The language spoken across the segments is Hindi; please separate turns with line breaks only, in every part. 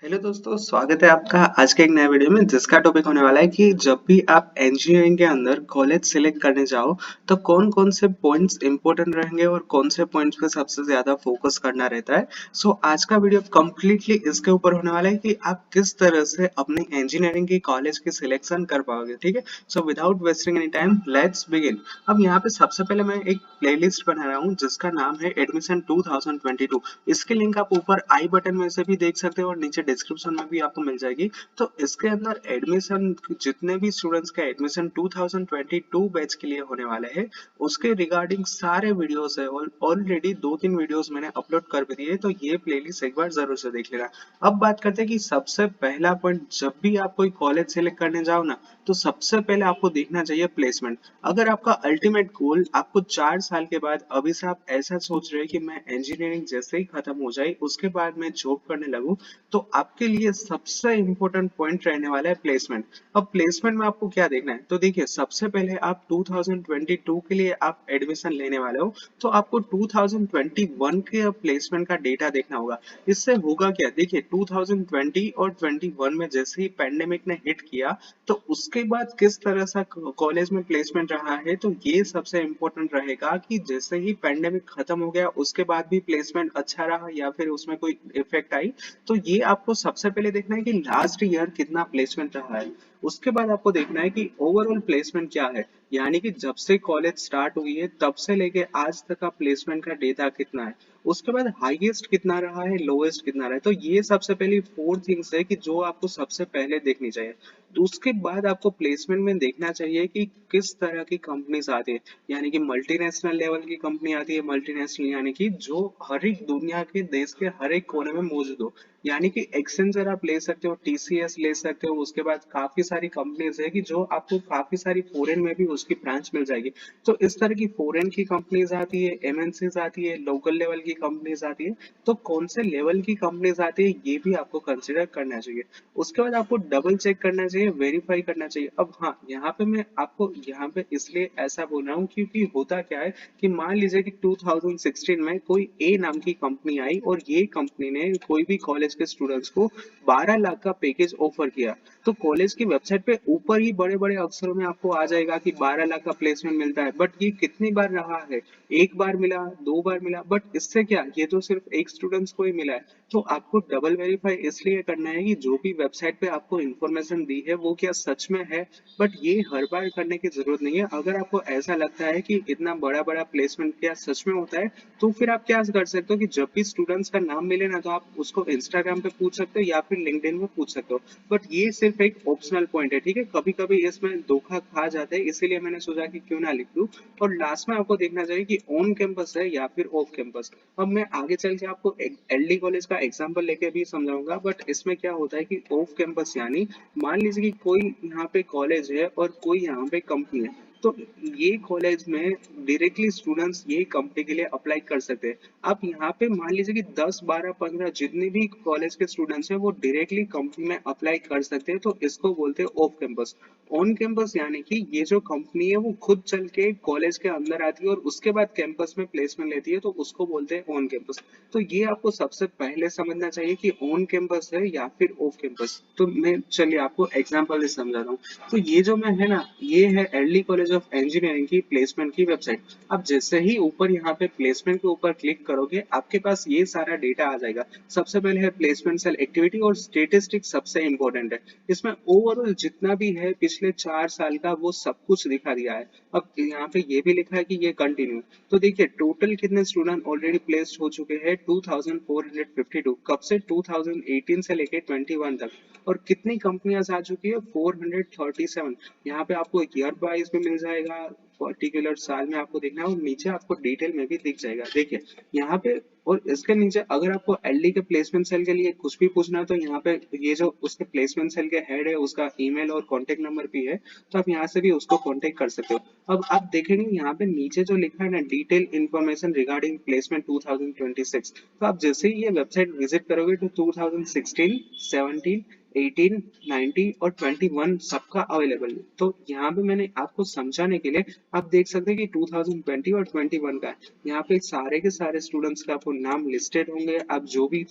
हेलो दोस्तों, स्वागत है आपका आज के एक नए वीडियो में जिसका टॉपिक होने वाला है कि जब भी आप इंजीनियरिंग के अंदर कॉलेज सिलेक्ट करने जाओ तो कौन कौन से पॉइंट्स इंपॉर्टेंट रहेंगे और कौन से पॉइंट्स पे सबसे ज्यादा फोकस करना रहता है। सो आज का वीडियो कंप्लीटली इसके ऊपर होने वाला है कि आप किस तरह से अपनी इंजीनियरिंग की कॉलेज की सिलेक्शन कर पाओगे। ठीक है, so without wasting any time let's begin. अब यहाँ पे सबसे पहले मैं एक प्लेलिस्ट बना रहा हूँ जिसका नाम है एडमिशन 2022। इसके लिंक आप ऊपर आई बटन में से भी देख सकते हो और नीचे डिस्क्रिप्शन में भी आपको मिल जाएगी। तो इसके अंदर एडमिशन जितने भी स्टूडेंट्स का एडमिशन 2022 बैच के लिए होने वाले हैं उसके रिगार्डिंग सारे वीडियोस है। ऑलरेडी 2-3 वीडियोस मैंने अपलोड कर भी दिए, तो ये प्लेलिस्ट एक बार जरूर से देख लेना। अब बात करते हैं कि सबसे पहला पॉइंट, जब भी आप कोई कॉलेज सेलेक्ट करने जाओ ना तो सबसे पहले आपको देखना चाहिए प्लेसमेंट। अगर आपका अल्टीमेट गोल आपको 4 साल के बाद अभी से आप ऐसा सोच रहे हैं कि मैं इंजीनियरिंग जैसे ही खत्म हो जाए उसके बाद मैं जॉब करने लगूं, तो आपके लिए सबसे इंपॉर्टेंट पॉइंट रहने वाला है प्लेसमेंट। अब प्लेसमेंट में आपको क्या देखना है, तो देखिए सबसे पहले आप 2022 के लिए आप एडमिशन लेने वाले हो तो आपको 2021 के प्लेसमेंट का डेटा देखना होगा। इससे होगा क्या, देखिए 2020 और 21 में जैसे ही पैंडेमिक ने हिट किया तो उसके बाद किस तरह से कॉलेज में प्लेसमेंट रहा है, तो ये सबसे इम्पोर्टेंट रहेगा कि जैसे ही पैंडेमिक खत्म हो गया उसके बाद भी प्लेसमेंट अच्छा रहा या फिर उसमें कोई इफेक्ट आई। तो ये आपको सबसे पहले देखना है कि लास्ट ईयर कितना प्लेसमेंट रहा है। उसके बाद आपको देखना है कि ओवरऑल प्लेसमेंट क्या है, यानी कि जब से कॉलेज स्टार्ट हुई है तब से लेके आज तक का प्लेसमेंट का डेटा कितना है। उसके बाद हाईएस्ट कितना रहा है, लोएस्ट कितना रहा है। तो ये सबसे पहली 4 थिंग्स है कि जो आपको सबसे पहले देखनी चाहिए। तो उसके बाद आपको प्लेसमेंट में देखना चाहिए कि किस तरह की कंपनीज आती है, यानी कि मल्टीनेशनल लेवल की कंपनी आती है। मल्टीनेशनल यानी कि जो हर एक दुनिया के देश के हर एक कोने में मौजूद हो, यानी कि एक्सेंचर आप ले सकते हो, टीसीएस ले सकते हो। उसके बाद काफी सारी कंपनीज है कि जो आपको काफी सारी फॉरेन में भी उसकी ब्रांच मिल जाएगी। तो इस तरह की फॉरेन की कंपनीज आती है, एमएनसीज आती है, लोकल लेवल की कंपनीज आती है। तो कौन से लेवल की कंपनीज आती है ये भी आपको कंसिडर करना चाहिए। उसके बाद आपको डबल चेक करना चाहिए, वेरीफाई करना चाहिए। अब हाँ, यहाँ पे मैं आपको यहाँ पे इसलिए ऐसा बोल रहा हूँ क्योंकि होता क्या है कि मान लीजिए कि 2016 में कोई ए नाम की कंपनी आई और ये कंपनी ने कोई भी कॉलेज के स्टूडेंट्स को 12 लाख का पैकेज ऑफर किया। तो कॉलेज की वेबसाइट पे ऊपर ही बड़े बड़े अक्षरों में आपको आ जाएगा कि 12 लाख का प्लेसमेंट मिलता है, बट ये कितनी बार रहा है, एक बार मिला, 2 बार मिला, बट इससे क्या, ये तो सिर्फ एक स्टूडेंट्स को ही मिला है। तो आपको डबल वेरीफाई इसलिए करना है कि जो भी वेबसाइट पे आपको इंफॉर्मेशन दी है वो क्या सच में है। बट ये हर बार करने की जरूरत नहीं है। अगर आपको ऐसा लगता है कि इतना बड़ा बड़ा प्लेसमेंट क्या सच में होता है, तो फिर आप क्या कर सकते हो कि जब भी स्टूडेंट्स का नाम मिले ना तो आप उसको इंस्टाग्राम पे पूछ सकते हो या फिर लिंक्डइन में पूछ सकते हो। बट ये सिर्फ एक ऑप्शनल पॉइंट है, ठीक है। कभी कभी इसमें धोखा खा जाते हैं, इसीलिए मैंने सोचा कि क्यों ना लिख दूं। और लास्ट में आपको देखना चाहिए कि ऑन कैंपस है या फिर ऑफ कैंपस। अब मैं आगे चल के आपको एलडी कॉलेज का एग्जांपल लेके भी समझाऊंगा। बट इसमें क्या होता है कि ऑफ कैंपस यानी मान लीजिए कि कोई यहाँ पे कॉलेज है और कोई यहाँ पे कंपनी है, तो ये कॉलेज में डायरेक्टली स्टूडेंट्स ये कंपनी के लिए अप्लाई कर सकते हैं। आप यहाँ पे मान लीजिए कि 10 12 15 जितने भी कॉलेज के स्टूडेंट्स हैं वो डायरेक्टली कंपनी में अप्लाई कर सकते हैं, तो इसको बोलते हैं ऑफ कैंपस। ऑन कैंपस यानी कि ये जो कंपनी है वो खुद चल के कॉलेज के अंदर आती है और उसके बाद कैंपस में प्लेसमेंट लेती है, तो उसको बोलते हैं ऑन कैंपस। तो ये आपको सबसे पहले समझना चाहिए कि ऑन कैंपस है या फिर ऑफ कैंपस। तो मैं चलिए आपको एग्जांपल से समझा रहा हूँ। तो ये जो मैं है ना, ये है एर्ली कॉलेज ऑफ इंजीनियरिंग की प्लेसमेंट की वेबसाइट। अब जैसे ही ऊपर यहाँ पे प्लेसमेंट के ऊपर क्लिक करोगे आपके पास ये सारा डेटा आ जाएगा। सबसे पहले है प्लेसमेंट सेल एक्टिविटी और स्टेटिस्टिक्स, सबसे इंपॉर्टेंट है। इसमें ओवरऑल जितना भी है पिछले 4 साल का वो सब कुछ दिखा दिया है। अब यहाँ पे ये भी लिखा है कि ये कंटिन्यू। तो देखिए टोटल कितने स्टूडेंट ऑलरेडी प्लेस्ड हो चुके हैं, 2452। कब से, 2018 से लेके 21 तक। और कितनी कंपनियां आ चुकी है, 437। यहाँ पे आपको ईयर वाइज भी मिल जाएगा, पर्टिकुलर साल में आपको देखना है और नीचे आपको डिटेल में भी दिख जाएगा। देखिए यहाँ पे, और इसके नीचे अगर आपको एलडी के प्लेसमेंट सेल के लिए कुछ भी पूछना है तो यहाँ पे ये जो उसके प्लेसमेंट सेल के हेड है उसका ईमेल और कॉन्टेक्ट नंबर भी है, तो आप यहाँ से भी उसको कॉन्टेक्ट कर सकते हो। अब आप देखेंगे यहाँ पे नीचे जो लिखा है ना, डिटेल इन्फॉर्मेशन रिगार्डिंग प्लेसमेंट 2026। तो आप जैसे ही ये वेबसाइट विजिट करोगे तो 2016, 17, 18, 19 और 21 सबका अवेलेबल है। तो यहाँ पे मैंने आपको समझाने के लिए आप देख सकते हैं कि 2020 और 21 का है। यहाँ पे सारे के सारे स्टूडेंट्स का आपको नाम लिस्टेड होंगे। आप जो भी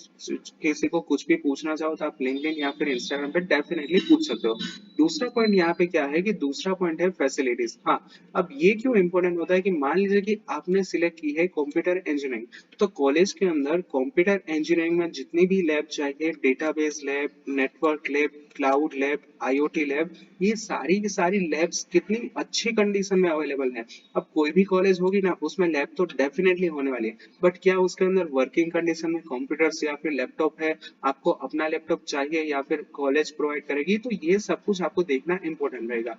किसी को कुछ भी पूछना चाहो तो आप लिंक्डइन या फिर इंस्टाग्राम पे डेफिनेटली पूछ सकते हो। दूसरा पॉइंट यहाँ पे क्या है कि दूसरा पॉइंट है फैसिलिटीज। हाँ, अब ये क्यों इंपॉर्टेंट होता है कि मान लीजिए कि आपने सिलेक्ट की है कंप्यूटर इंजीनियरिंग, तो कॉलेज के अंदर कंप्यूटर इंजीनियरिंग में जितनी भी लैब चाहिए, database lab, network lab, cloud lab, IoT lab, ये सारी की सारी लैब्स कितनी अच्छी कंडीशन में अवेलेबल है। अब कोई भी कॉलेज होगी ना, उसमें लैब तो डेफिनेटली होने वाली है, बट क्या उसके अंदर वर्किंग कंडीशन में कंप्यूटर्स या फिर लैपटॉप है, आपको अपना लैपटॉप चाहिए या फिर कॉलेज प्रोवाइड करेगी, तो ये सब कुछ आपको देखना इंपॉर्टेंट रहेगा।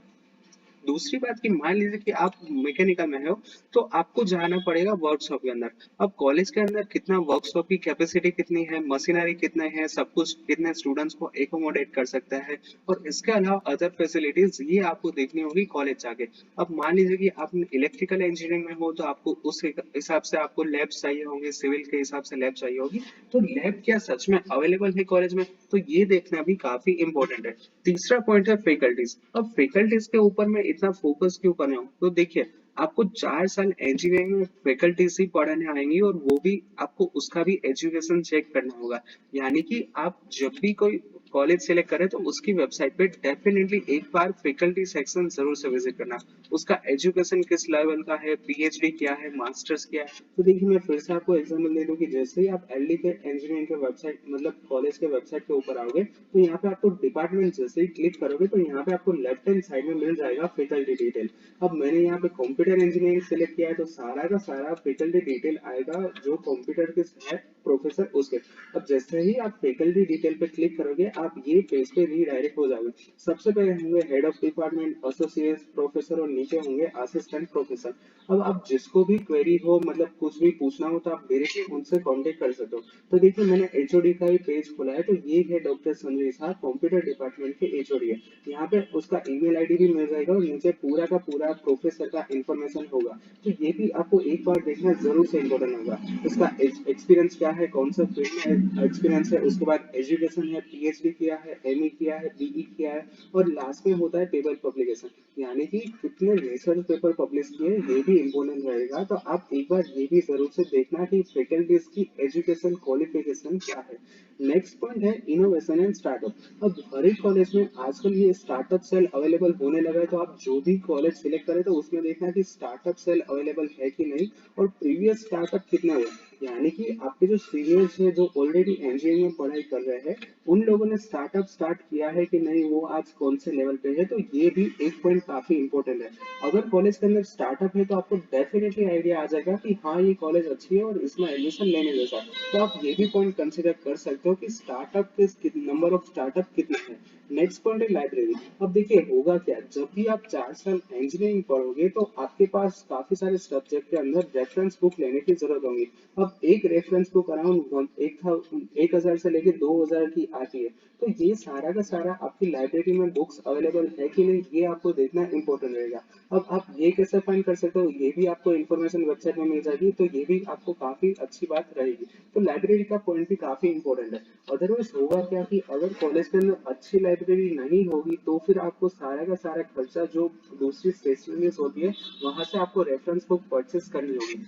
दूसरी बात कि मान लीजिए कि आप मैकेनिकल में हो, तो आपको जाना पड़ेगा वर्कशॉप के अंदर। अब कॉलेज के अंदर कितना वर्कशॉप की कैपेसिटी कितनी है, मशीनरी कितने हैं, सब कुछ कितने स्टूडेंट्स को एकोमोडेट कर सकता है, और इसके अलावा अदर फैसिलिटीज ये आपको देखनी होगी कॉलेज जाके। अब मान लीजिए कि आप इलेक्ट्रिकल इंजीनियरिंग में हो, तो आपको उस हिसाब से आपको लैब चाहिए होंगे, सिविल के हिसाब से लैब चाहिए होगी, तो लैब क्या सच में अवेलेबल है कॉलेज में, तो ये देखना भी काफी इंपॉर्टेंट है। तीसरा पॉइंट है फैकल्टीज। अब फैकल्टीज के ऊपर मैं इतना फोकस क्यों कर रहा हूँ, तो देखिए, आपको 4 साल इंजीनियरिंग में फैकल्टीज ही पढ़ाने आएंगी, और वो भी आपको उसका भी एजुकेशन चेक करना होगा। यानी कि आप जब भी कोई कॉलेज सेलेक्ट करें तो उसकी वेबसाइट पे डेफिनेटली एक बार फैकल्टी सेक्शन जरूर से विजिट करना। उसका एजुकेशन किस लेवल का है, पीएचडी क्या है, मास्टर्स क्या है। तो देखिए, मैं फिर से आपको एग्जांपल दे दूं कि जैसे ही आप एलडी के इंजीनियरिंग के वेबसाइट मतलब कॉलेज के वेबसाइट के ऊपर आओगे, तो यहाँ पे आपको डिपार्टमेंट जैसे ही क्लिक करोगे, तो यहाँ पे आपको लेफ्ट हैंड साइड में मिल जाएगा फैकल्टी डिटेल। अब मैंने यहाँ पे कंप्यूटर इंजीनियरिंग सेलेक्ट किया है, तो सारा का सारा फैकल्टी डिटेल आएगा जो कंप्यूटर के है प्रोफेसर उसके। अब जैसे ही आप फैकल्टी डिटेल पे क्लिक करोगे, आप ये पेज पे रीडायरेक्ट हो जाओगे। सबसे पहले होंगे head of department, associate professor, और नीचे होंगे असिस्टेंट प्रोफेसर। अब आप जिसको भी क्वेरी हो, मतलब कुछ भी पूछना हो, तो आप डायरेक्टली उनसे कांटेक्ट कर सकते हो। तो देखिए, मैंने एचओडी का ही पेज खोला है, तो ये है doctor Sanjay Shah, computer department के एचओडी है। यहाँ पे उसका ईमेल आईडी भी मिल जाएगा, और नीचे पूरा का पूरा प्रोफेसर का इंफॉर्मेशन होगा। तो ये भी आपको एक बार देखना जरूर से इम्पोर्टेंट होगा। उसका एक्सपीरियंस क्या है, कौन सा फील्ड में एक्सपीरियंस है, उसके बाद एजुकेशन है, पीएचडी किया है, एमई किया है, बीई किया है, और लास्ट में होता है पेपर पब्लिकेशन, यानी कि कितने रिसर्च पेपर पब्लिश किए, ये भी इम्पोर्टेंट रहेगा। तो आप एक बार ये भी जरूर से देखना कि फैकल्टीज की एजुकेशन क्वालिफिकेशन क्या है। नेक्स्ट पॉइंट है इनोवेशन एंड स्टार्टअप। अब हर एक कॉलेज में आजकल ये स्टार्टअप सेल अवेलेबल होने लगा है, तो आप जो भी कॉलेज सिलेक्ट करें तो उसमें देखना कि स्टार्टअप सेल अवेलेबल है कि नहीं, और प्रीवियस स्टार्टअप कितने हुए। यानी कि आपके जो सीनियर्स हैं, जो ऑलरेडी इंजीनियरिंग में पढ़ाई कर रहे हैं, उन लोगों ने स्टार्टअप स्टार्ट किया है कि नहीं, वो आज कौन से लेवल पे है, तो ये भी एक पॉइंट काफी इंपॉर्टेंट है। अगर कॉलेज के अंदर स्टार्टअप है, तो आपको डेफिनेटली आइडिया आ जाएगा कि हाँ, ये कॉलेज अच्छी है और इसमें एडमिशन लेने जैसा है। तो आप ये भी पॉइंट कंसिडर कर सकते हो कि स्टार्टअप के नंबर ऑफ स्टार्टअप कितने हैं। नेक्स्ट पॉइंट है लाइब्रेरी। अब देखिए, होगा क्या, जब भी आप 4 साल इंजीनियरिंग पढ़ोगे, तो आपके पास काफी सारे सब्जेक्ट के अंदर रेफरेंस बुक लेने की जरूरत होगी। अब एक रेफरेंस बुक अराउंड 1,000 से लेके 2,000 की आती है। तो ये सारा का सारा आपकी लाइब्रेरी में बुक्स अवेलेबल है कि नहीं, ये आपको देखना इंपॉर्टेंट रहेगा। अब आप ये कैसे फाइंड कर सकते हो, ये भी आपको इन्फॉर्मेशन वेबसाइट में मिल जाएगी, तो ये भी आपको काफी अच्छी बात रहेगी। तो लाइब्रेरी का पॉइंट भी काफी इंपॉर्टेंट है। अदरवाइज होगा क्या कि अगर कॉलेज के अंदर अच्छी लाइब्रेरी नहीं होगी, तो फिर आपको सारा का सारा खर्चा जो दूसरी स्टेशनरीज होती है, वहां से आपको रेफरेंस बुक परचेस करनी होगी।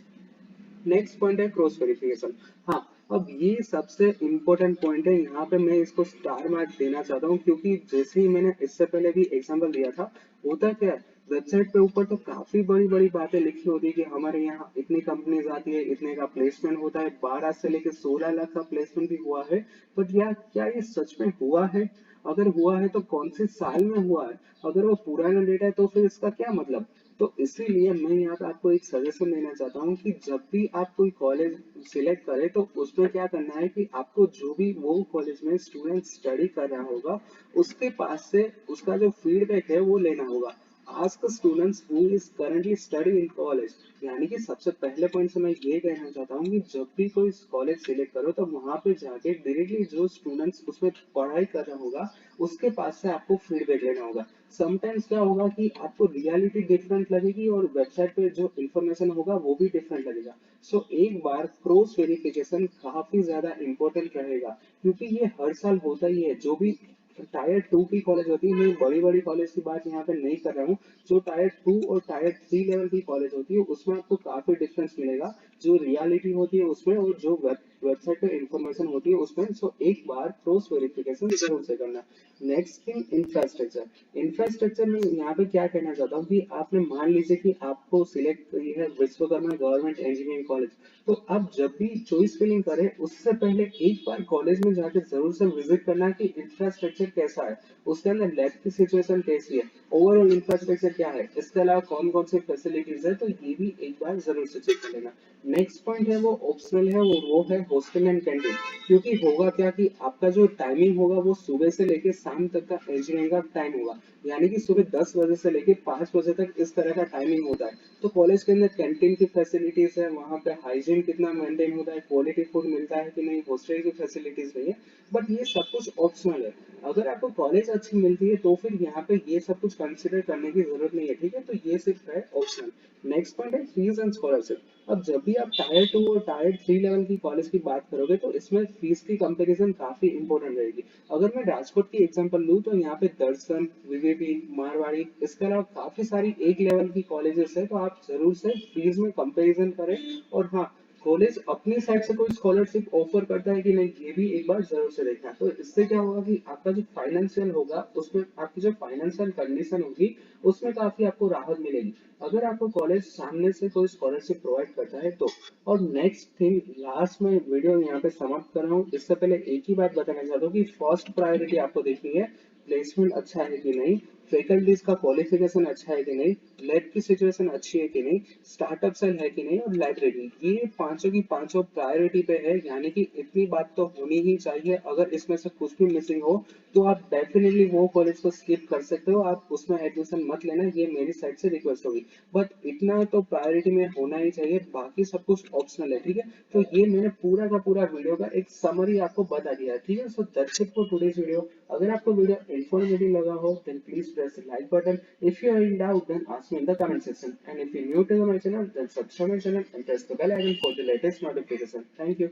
नेक्स्ट पॉइंट है क्रॉस वेरिफिकेशन। हाँ, अब ये सबसे इम्पोर्टेंट पॉइंट है, यहाँ पे मैं इसको स्टार मार्क देना चाहता हूँ, क्योंकि जैसे ही मैंने इससे पहले भी एग्जांपल दिया था, होता क्या है, वेबसाइट पे ऊपर तो काफी बड़ी बड़ी बातें लिखी होती है कि हमारे यहाँ इतनी कंपनीज आती है, इतने का प्लेसमेंट होता है, 12 से लेकर 16 लाख का प्लेसमेंट भी हुआ है। बट यार, क्या ये सच में हुआ है? अगर हुआ है तो कौन से साल में हुआ है? अगर वो पुराना डेटा है, तो फिर इसका क्या मतलब? तो इसीलिए मैं यहाँ पे आपको एक सजेशन देना चाहता हूँ कि जब भी आप कोई कॉलेज सिलेक्ट करें, तो उसमें क्या करना है कि आपको जो भी वो कॉलेज में स्टूडेंट स्टडी कर रहा होगा, उसके पास से उसका जो फीडबैक है वो लेना होगा। Ask students who is currently study in college. यानी कि सबसे पहले पॉइंट से मैं ये कहना चाहता हूँ कि जब भी कोई कॉलेज सिलेक्ट करो, तो वहां पे जाके डायरेक्टली जो स्टूडेंट्स उसमें पढ़ाई कर रहा होगा, उसके पास से आपको फीडबैक लेना होगा। समटाइम्स क्या होगा कि आपको रियलिटी डिफरेंट लगेगी, और वेबसाइट पे जो इंफॉर्मेशन होगा वो भी डिफरेंट लगेगा। सो एक बार क्रॉस वेरिफिकेशन काफी ज्यादा इंपॉर्टेंट रहेगा, क्योंकि ये हर साल होता ही है। जो भी टायर 2 की कॉलेज होती है, मैं बड़ी बड़ी कॉलेज की बात यहाँ पे नहीं कर रहा हूँ। जो टायर 2 और टायर 3 लेवल की कॉलेज होती है उसमें आपको काफी डिफरेंस मिलेगा, जो रियलिटी होती है उसमें और जो वेबसाइट पे इंफॉर्मेशन होती है उसमें। सो एक बार क्रॉस वेरिफिकेशन जरूर से करना। Next thing, infrastructure. इंफ्रास्ट्रक्चर में यहाँ पे क्या कहना चाहता हूँ कि आपने मान लीजिए कि आपको सिलेक्ट करी है विश्वकर्मा गवर्नमेंट इंजीनियरिंग कॉलेज, तो आप जब भी चॉइस फिलिंग करें उससे पहले एक बार कॉलेज में जाकर जरूर से विजिट करना कि इंफ्रास्ट्रक्चर कैसा है, उसके अंदर लैब की सिचुएशन कैसी है, ओवरऑल इंफ्रास्ट्रक्चर क्या है, इसके अलावा कौन कौन सी फैसिलिटीज है, तो ये भी एक बार जरूर से चेक कर लेना। नेक्स्ट पॉइंट है वो ऑप्शनल है, वो है हॉस्टल एंड कैंटीन। क्योंकि होगा क्या कि आपका जो टाइमिंग होगा वो सुबह से लेके शाम तक का इंजीनियरिंग का टाइम होगा, यानी कि सुबह 10 बजे से लेके 5 बजे तक इस तरह का टाइमिंग होता है। तो कॉलेज के अंदर कैंटीन की फैसिलिटीज है, वहाँ पे हाइजीन कितना मेंटेन होता है, क्वालिटी फूड मिलता है कि नहीं, हॉस्टल की फैसिलिटीज नहीं है, बट ये सब कुछ ऑप्शनल है। अगर आपको कॉलेज अच्छी मिलती है तो फिर यहाँ पे ये सब कुछ कंसिडर करने की जरूरत नहीं है, ठीक है, तो ये सिर्फ है ऑप्शनल। नेक्स्ट पॉइंट है फीस एंड स्कॉलरशिप। अब जब भी आप टायर 2 और टायर 3 लेवल की कॉलेज की बात करोगे तो इसमें फीस की कंपैरिजन काफी इंपॉर्टेंट रहेगी। अगर मैं राजकोट की एग्जांपल लूं तो यहाँ पे दर्शन, वीवीपी, मारवाड़ी, इसके अलावा काफी सारी एक लेवल की कॉलेजेस है, तो आप जरूर से फीस में कंपैरिजन करें। और हाँ, कॉलेज अपनी साइड से कोई स्कॉलरशिप ऑफर करता है कि नहीं, ये भी एक बार जरूर से देखना। तो इससे क्या होगा कि आपका जो फाइनेंशियल होगा उसमें, आपकी जो फाइनेंशियल कंडीशन होगी उसमें काफी आपको राहत मिलेगी, अगर आपको कॉलेज सामने से कोई स्कॉलरशिप प्रोवाइड करता है तो। और नेक्स्ट थिंग, लास्ट में वीडियो यहाँ पे समाप्त कर रहा हूँ, इससे पहले एक ही बात बताना चाहता हूँ कि फर्स्ट प्रायोरिटी आपको देखनी है प्लेसमेंट अच्छा है कि नहीं, फैकल्टीज का क्वालिफिकेशन अच्छा है कि नहीं, लैब की सिचुएशन अच्छी है कि नहीं, स्टार्टअप सेल है कि नहीं, और लाइब्रेरी, ये पांचों की पांचों प्रायोरिटी पे है, यानी कि इतनी बात तो होनी ही चाहिए। अगर इसमें से कुछ भी मिसिंग हो तो आप डेफिनेटली वो कॉलेज को स्किप कर सकते हो, आप उसमें एडमिशन मत लेना, ये मेरी साइड से रिक्वेस्ट होगी। बट इतना तो प्रायोरिटी में होना ही चाहिए, बाकी सब कुछ ऑप्शनल है, ठीक है। तो ये मैंने पूरा का पूरा वीडियो का एक समरी आपको बता दिया है, ठीक है। So that's it for today's video. अगर आपको वीडियो इन्फॉर्मेटिव लगा हो then please press the like button. If you are in doubt, then ask me in the comment section. And if you're new to my channel, then subscribe my channel and press the bell icon for the latest notification. Thank you.